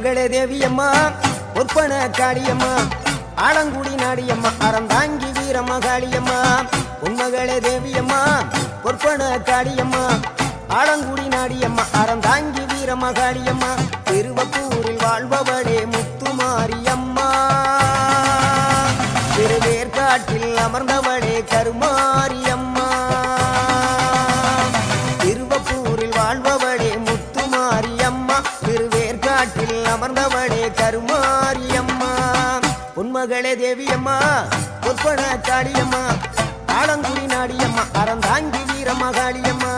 பொன்மகளே தேவியம்மா பொற்பன காளியம்மா ஆலங்குடி நாடியம்மா அறந்தாங்கி வீரமகாளியம்மா பொன்மகளே தேவியம்மா பொற்பன காளியம்மா ஆலங்குடி நாடியம்மா அறந்தாங்கி வீரமகாளியம்மா திருவப்பூரில் வாழ்பவளே முத்துமாரியம்மா திருவேற்காட்டில் அமர்ந்தவளே கருமாரியம்மா திருவப்பூரில் வாழ்பவளே முத்துமாரியம்மா திருவேற்காட்டில் அமர்ந்தவளே கருமாரியம்மா பொன்மகளே தேவியம்மா பொற்பன காளியம்மா ஆலங்குடி நாடியம்மா அறந்தாங்கி வீரமகாளியம்மா